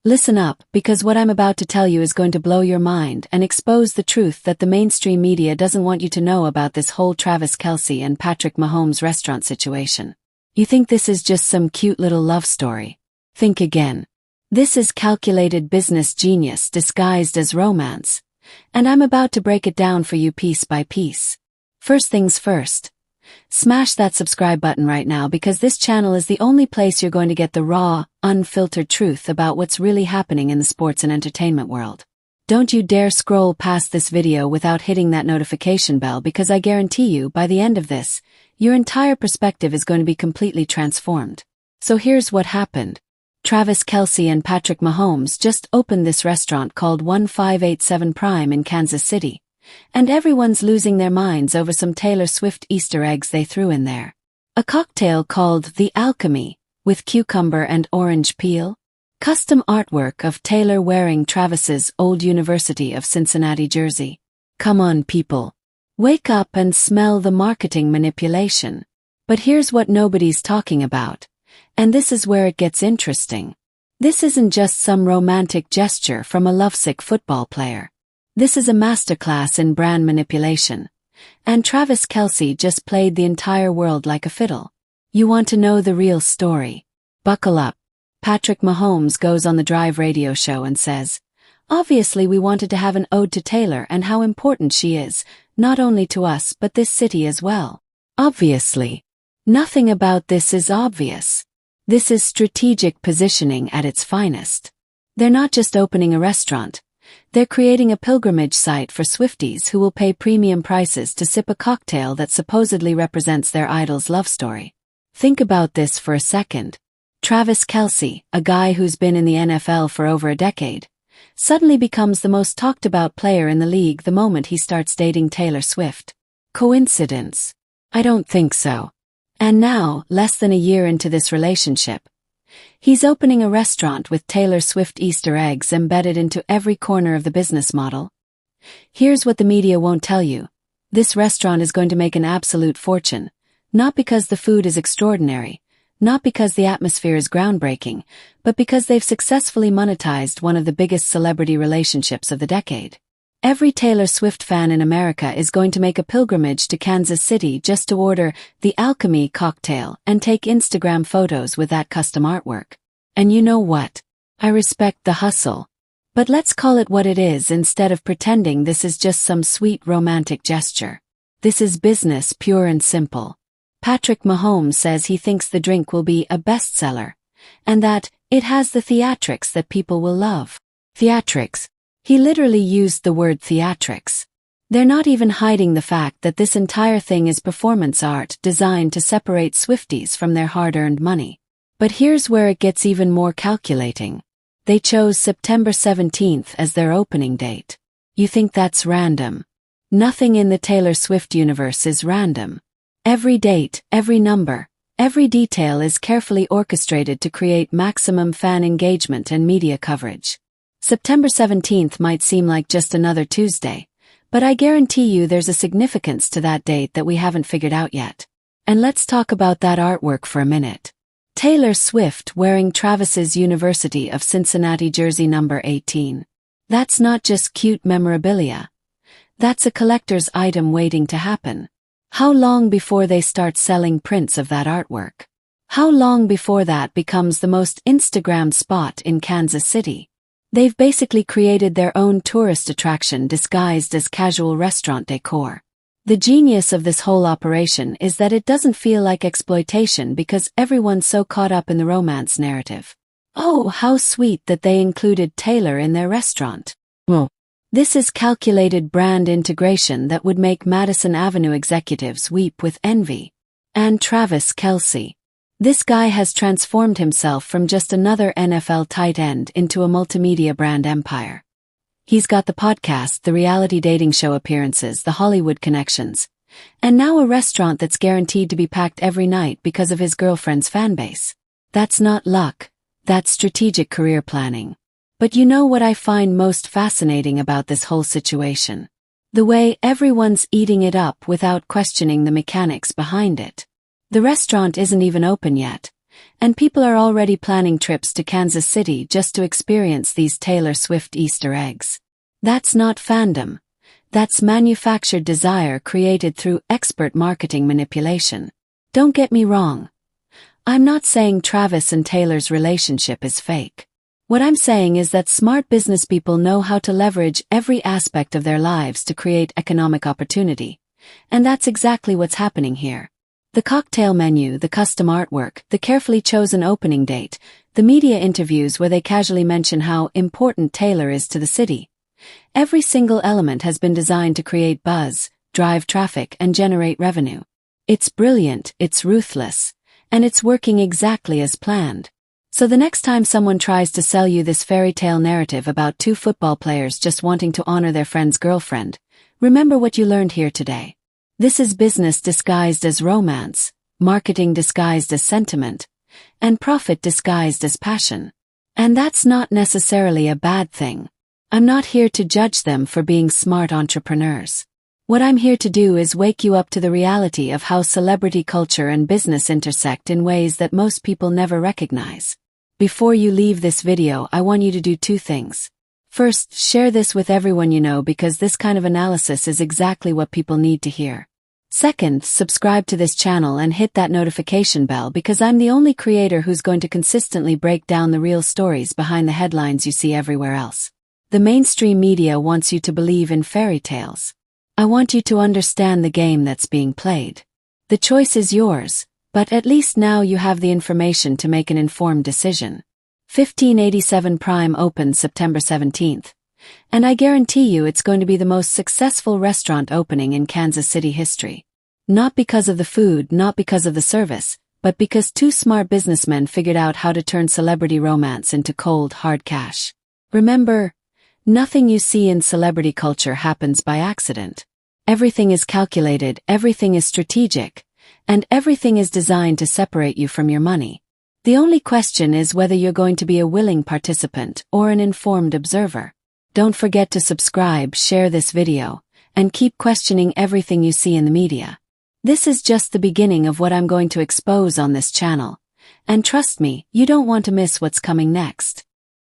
Listen up, because what I'm about to tell you is going to blow your mind and expose the truth that the mainstream media doesn't want you to know about this whole Travis Kelce and Patrick Mahomes restaurant situation. You think this is just some cute little love story? Think again. This is calculated business genius disguised as romance, and I'm about to break it down for you piece by piece. First things first. Smash that subscribe button right now, because this channel is the only place you're going to get the raw, unfiltered truth about what's really happening in the sports and entertainment world. Don't you dare scroll past this video without hitting that notification bell, because I guarantee you, by the end of this, your entire perspective is going to be completely transformed. So here's what happened. Travis Kelce and Patrick Mahomes just opened this restaurant called 1587 Prime in Kansas City. And everyone's losing their minds over some Taylor Swift Easter eggs they threw in there. A cocktail called the Alchemy, with cucumber and orange peel. Custom artwork of Taylor wearing Travis's old University of Cincinnati jersey. Come on, people. Wake up and smell the marketing manipulation. But here's what nobody's talking about. And this is where it gets interesting. This isn't just some romantic gesture from a lovesick football player. This is a masterclass in brand manipulation. And Travis Kelce just played the entire world like a fiddle. You want to know the real story? Buckle up. Patrick Mahomes goes on the Drive radio show and says, "Obviously we wanted to have an ode to Taylor and how important she is, not only to us but this city as well." Obviously. Nothing about this is obvious. This is strategic positioning at its finest. They're not just opening a restaurant. They're creating a pilgrimage site for Swifties who will pay premium prices to sip a cocktail that supposedly represents their idol's love story. Think about this for a second. Travis Kelce, a guy who's been in the NFL for over a decade, suddenly becomes the most talked about player in the league the moment he starts dating Taylor Swift. Coincidence? I don't think so. And now, less than a year into this relationship, he's opening a restaurant with Taylor Swift Easter eggs embedded into every corner of the business model. Here's what the media won't tell you. This restaurant is going to make an absolute fortune, not because the food is extraordinary, not because the atmosphere is groundbreaking, but because they've successfully monetized one of the biggest celebrity relationships of the decade. Every Taylor Swift fan in America is going to make a pilgrimage to Kansas City just to order the Alchemy cocktail and take Instagram photos with that custom artwork. And you know what? I respect the hustle. But let's call it what it is instead of pretending this is just some sweet romantic gesture. This is business, pure and simple. Patrick Mahomes says he thinks the drink will be a bestseller, and that it has the theatrics that people will love. Theatrics. He literally used the word theatrics. They're not even hiding the fact that this entire thing is performance art designed to separate Swifties from their hard-earned money. But here's where it gets even more calculating. They chose September 17th as their opening date. You think that's random? Nothing in the Taylor Swift universe is random. Every date, every number, every detail is carefully orchestrated to create maximum fan engagement and media coverage. September 17th might seem like just another Tuesday, but I guarantee you there's a significance to that date that we haven't figured out yet. And let's talk about that artwork for a minute. Taylor Swift wearing Travis's University of Cincinnati jersey number 18. That's not just cute memorabilia. That's a collector's item waiting to happen. How long before they start selling prints of that artwork? How long before that becomes the most Instagrammed spot in Kansas City? They've basically created their own tourist attraction disguised as casual restaurant decor. The genius of this whole operation is that it doesn't feel like exploitation because everyone's so caught up in the romance narrative. Oh, how sweet that they included Taylor in their restaurant. Well, this is calculated brand integration that would make Madison Avenue executives weep with envy. And Travis Kelce. This guy has transformed himself from just another NFL tight end into a multimedia brand empire. He's got the podcast, the reality dating show appearances, the Hollywood connections, and now a restaurant that's guaranteed to be packed every night because of his girlfriend's fanbase. That's not luck, that's strategic career planning. But you know what I find most fascinating about this whole situation? The way everyone's eating it up without questioning the mechanics behind it. The restaurant isn't even open yet, And people are already planning trips to Kansas City just to experience these Taylor Swift Easter eggs. That's not fandom. That's manufactured desire created through expert marketing manipulation. Don't get me wrong. I'm not saying Travis and Taylor's relationship is fake. What I'm saying is that smart business people know how to leverage every aspect of their lives to create economic opportunity. And that's exactly what's happening here. The cocktail menu, the custom artwork, the carefully chosen opening date, the media interviews where they casually mention how important Taylor is to the city. Every single element has been designed to create buzz, drive traffic, and generate revenue. It's brilliant, it's ruthless, and it's working exactly as planned. So the next time someone tries to sell you this fairy tale narrative about two football players just wanting to honor their friend's girlfriend, remember what you learned here today. This is business disguised as romance, marketing disguised as sentiment, and profit disguised as passion. And that's not necessarily a bad thing. I'm not here to judge them for being smart entrepreneurs. What I'm here to do is wake you up to the reality of how celebrity culture and business intersect in ways that most people never recognize. Before you leave this video, I want you to do two things. First, share this with everyone you know because this kind of analysis is exactly what people need to hear. Second, subscribe to this channel and hit that notification bell because I'm the only creator who's going to consistently break down the real stories behind the headlines you see everywhere else. The mainstream media wants you to believe in fairy tales. I want you to understand the game that's being played. The choice is yours, but at least now you have the information to make an informed decision. 1587 Prime opens September 17th. And I guarantee you it's going to be the most successful restaurant opening in Kansas City history. Not because of the food, not because of the service, but because two smart businessmen figured out how to turn celebrity romance into cold, hard cash. Remember, nothing you see in celebrity culture happens by accident. Everything is calculated, everything is strategic, and everything is designed to separate you from your money. The only question is whether you're going to be a willing participant or an informed observer. Don't forget to subscribe, share this video, and keep questioning everything you see in the media. This is just the beginning of what I'm going to expose on this channel. And trust me, you don't want to miss what's coming next.